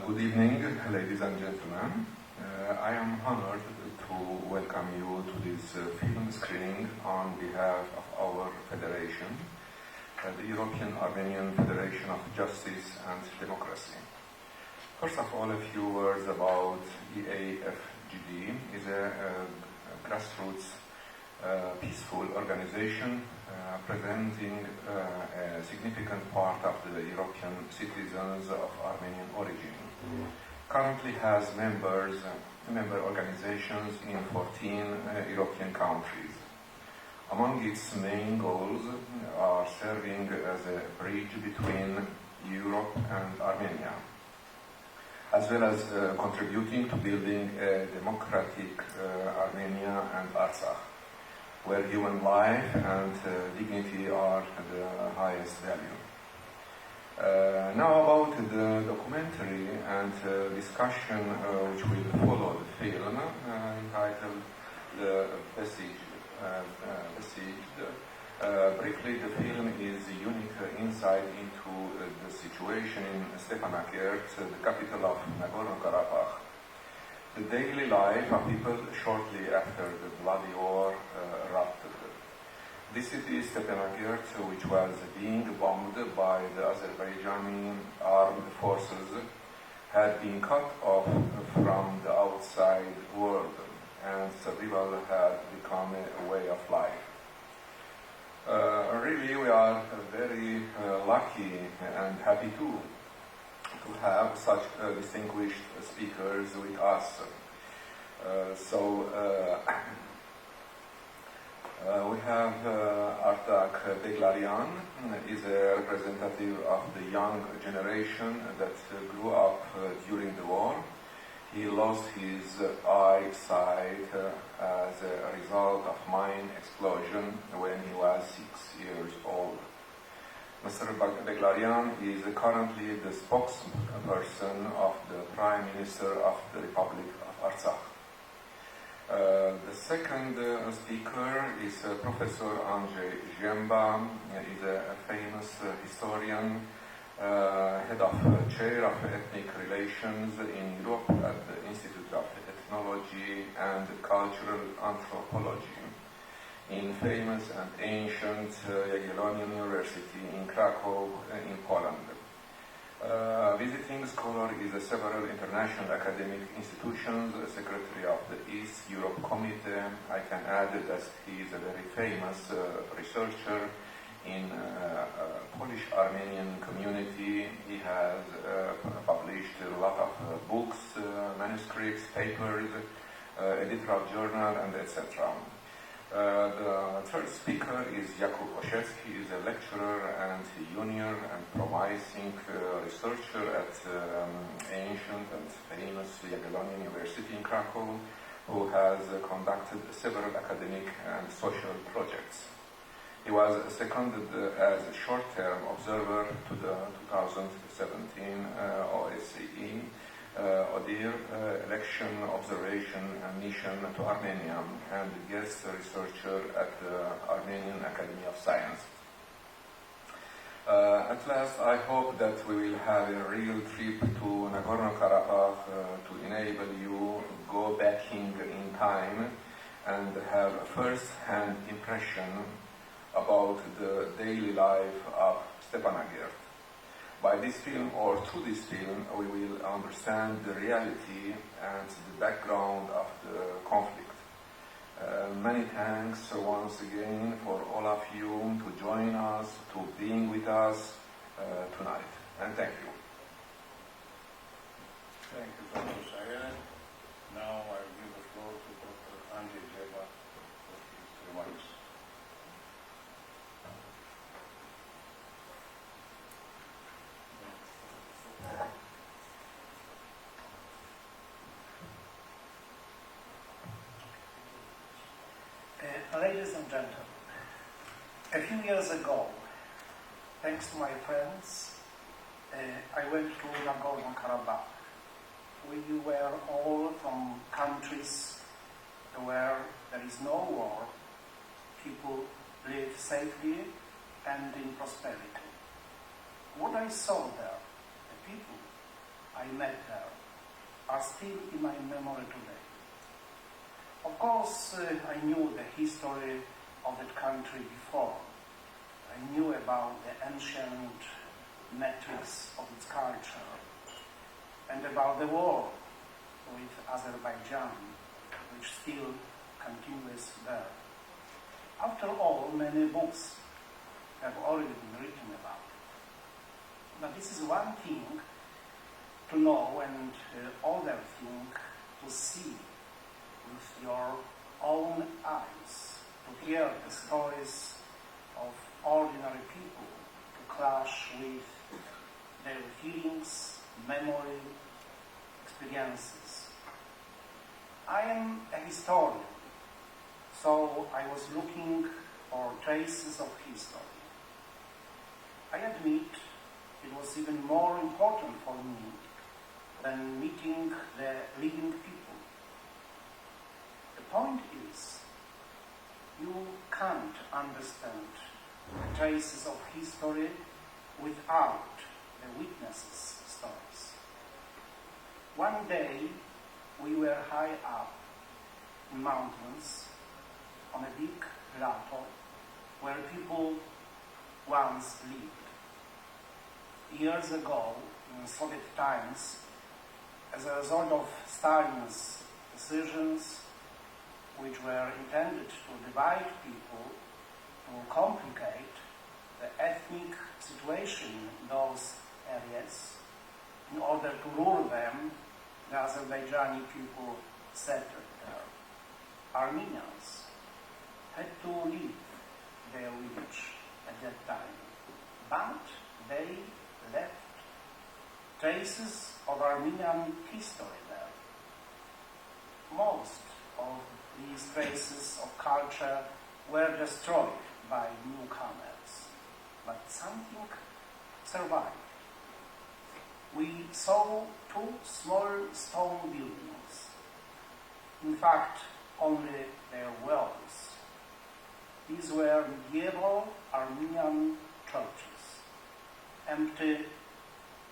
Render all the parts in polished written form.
Good evening, ladies and gentlemen. I am honored to welcome you to this film screening on behalf of our federation, the European Armenian Federation of Justice and Democracy. First of all, a few words about EAFJD. Is a grassroots peaceful organization representing a significant part of the European citizens of Armenian origin. Currently has member organizations in 14 European countries. Among its main goals are serving as a bridge between Europe and Armenia, as well as contributing to building a democratic Armenia and Artsakh, where human life and dignity are the highest value. Now about the documentary and discussion which will follow the film, entitled The Besieged. Briefly, the film is a unique insight into the situation in Stepanakert, the capital of Nagorno Karabakh, the daily life of people shortly after the bloody war erupted. This city, Stepanakert, which was being bombed by the Azerbaijani armed forces, had been cut off from the outside world, and survival had become a way of life. Really, we are very lucky and happy to have such distinguished speakers with us. We have Artak Beglarian, is a representative of the young generation that grew up during the war. He lost his eyesight as a result of mine explosion when he was 6 years old. Mr. Beglarian is currently the spokesperson of the Prime Minister of the Republic of Artsakh. The second speaker is Professor Andrzej Zięba. He is a famous historian, head of chair of ethnic relations in Europe at the Institute of Ethnology and Cultural Anthropology in famous and ancient Jagiellonian University in Krakow in Poland. Visiting scholar is several international academic institutions, secretary of the East Europe Committee. I can add that he is a very famous researcher in Polish-Armenian community. He has published a lot of books, manuscripts, papers, editor of journal, and etc. The third speaker is Jakub Osiecki. He is a lecturer and junior and promising researcher at ancient and famous Jagiellonian University in Krakow, who has conducted several academic and social projects. He was seconded as a short-term observer to the 2017 OSCE ODIHR election observation mission to Armenia, and guest researcher at the Armenian Academy of Science. At last, I hope that we will have a real trip to Nagorno Karabakh to enable you go back in time and have a first-hand impression about the daily life of Stepanakert. By this film, or through this film, we will understand the reality and the background of the conflict. Many thanks once again for all of you to join us, to being with us tonight. And thank you. Thank you, Dr. Sayegh. Now I will give the floor to Dr. Andrzej Zięba for his remarks. Ladies and gentlemen, a few years ago, thanks to my friends, I went to Nagorno Karabakh. We were all from countries where there is no war, people live safely and in prosperity. What I saw there, the people I met there are still in my memory today. Of course, I knew the history of that country before. I knew about the ancient metrics of its culture and about the war with Azerbaijan, which still continues there. After all, many books have already been written about it. But this is one thing to know and other thing to see with your own eyes, to hear the stories of ordinary people, to clash with their feelings, memory, experiences. I am a historian, so I was looking for traces of history. I admit it was even more important for me than meeting the living people. The point is, you can't understand the traces of history without the witnesses' stories. One day, we were high up in mountains on a big plateau where people once lived. Years ago, in Soviet times, as a result of Stalin's decisions, which were intended to divide people, to complicate the ethnic situation in those areas, in order to rule them, the Azerbaijani people settled there. Armenians had to leave their village at that time, but they left traces of Armenian history there. Most of these traces of culture were destroyed by newcomers, but something survived. We saw two small stone buildings, in fact, only their walls. These were medieval Armenian churches, empty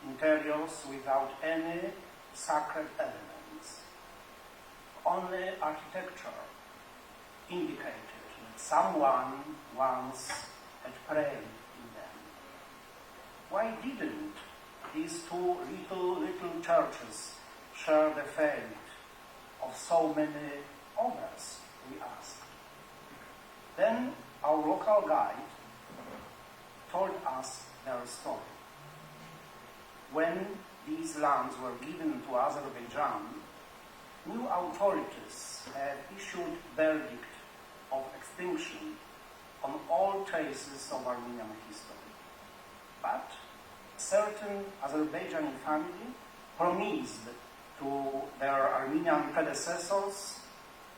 interiors without any sacred elements. Only architecture indicated that someone once had prayed in them. Why didn't these two little churches share the fate of so many others, we asked. Then our local guide told us their story. When these lands were given to Azerbaijan, new authorities had issued verdict of extinction on all traces of Armenian history. But a certain Azerbaijani family promised to their Armenian predecessors,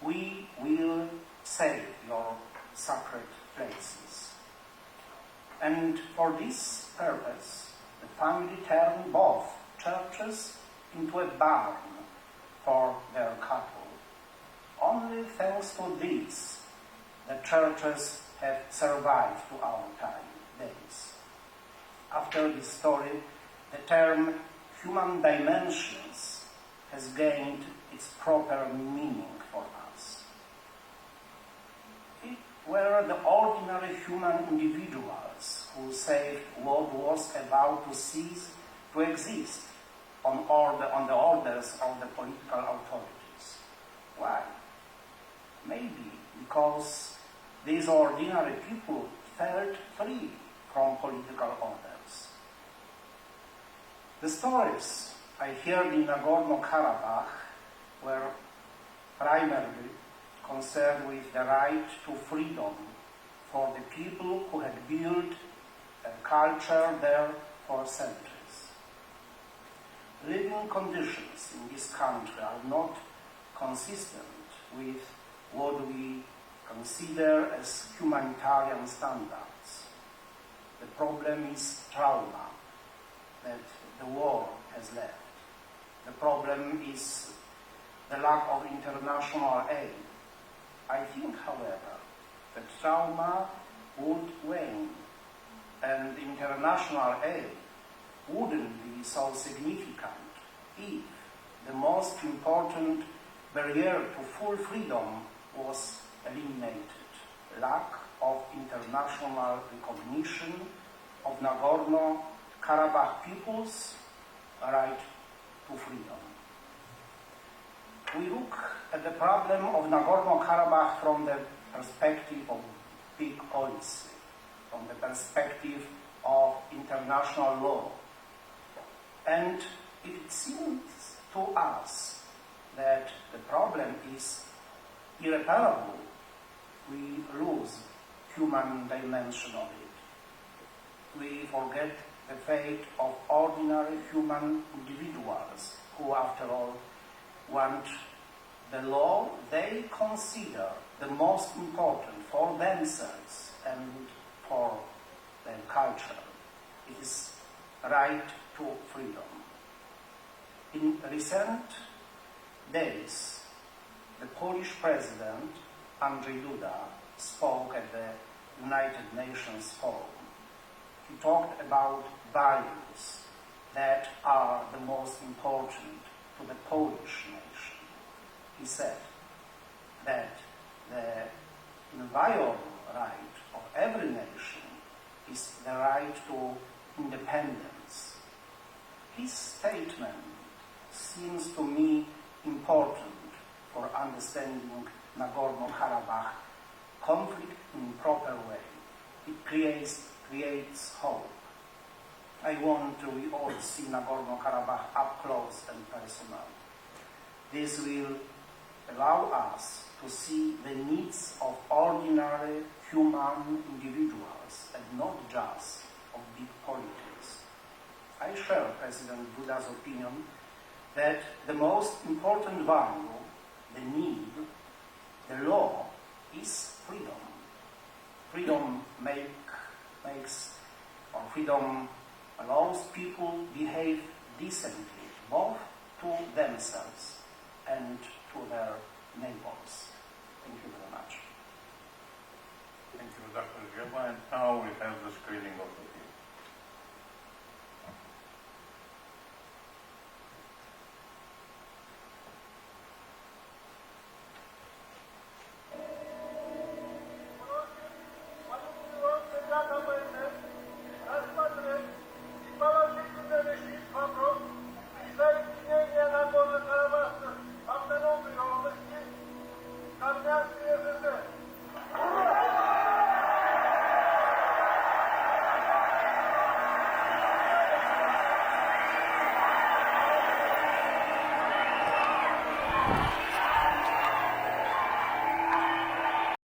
we will save your sacred places. And for this purpose, the family turned both churches into a barn for their cattle. Only thanks to this, the churches have survived to our days. After this story, the term human dimensions has gained its proper meaning for us. It were the ordinary human individuals who saved what was about to cease to exist on the orders of the political authorities. Why? Maybe because these ordinary people felt free from political orders. The stories I heard in Nagorno Karabakh were primarily concerned with the right to freedom for the people who had built a culture there for centuries. Living conditions in this country are not consistent with what we consider as humanitarian standards. The problem is trauma that the war has left. The problem is the lack of international aid. I think, however, that trauma would wane and international aid wouldn't be so significant if the most important barrier to full freedom was eliminated, lack of international recognition of Nagorno Karabakh people's right to freedom. We look at the problem of Nagorno Karabakh from the perspective of big policy, from the perspective of international law. And it seems to us that the problem is irreparable. We lose human dimension of it. We forget the fate of ordinary human individuals who, after all, want the law they consider the most important for themselves and for their culture. It is right to freedom. In recent days, the Polish president, Andrzej Zięba, spoke at the United Nations Forum. He talked about values that are the most important to the Polish nation. He said that the inviolable right of every nation is the right to independence. His statement seems to me important for understanding Nagorno-Karabakh conflict in proper way. It creates hope. I want we all see Nagorno-Karabakh up close and personal. This will allow us to see the needs of ordinary human individuals and not just of big politics. I share President Duda's opinion that the most important value, the need, the law is freedom. Freedom freedom allows people behave decently, both to themselves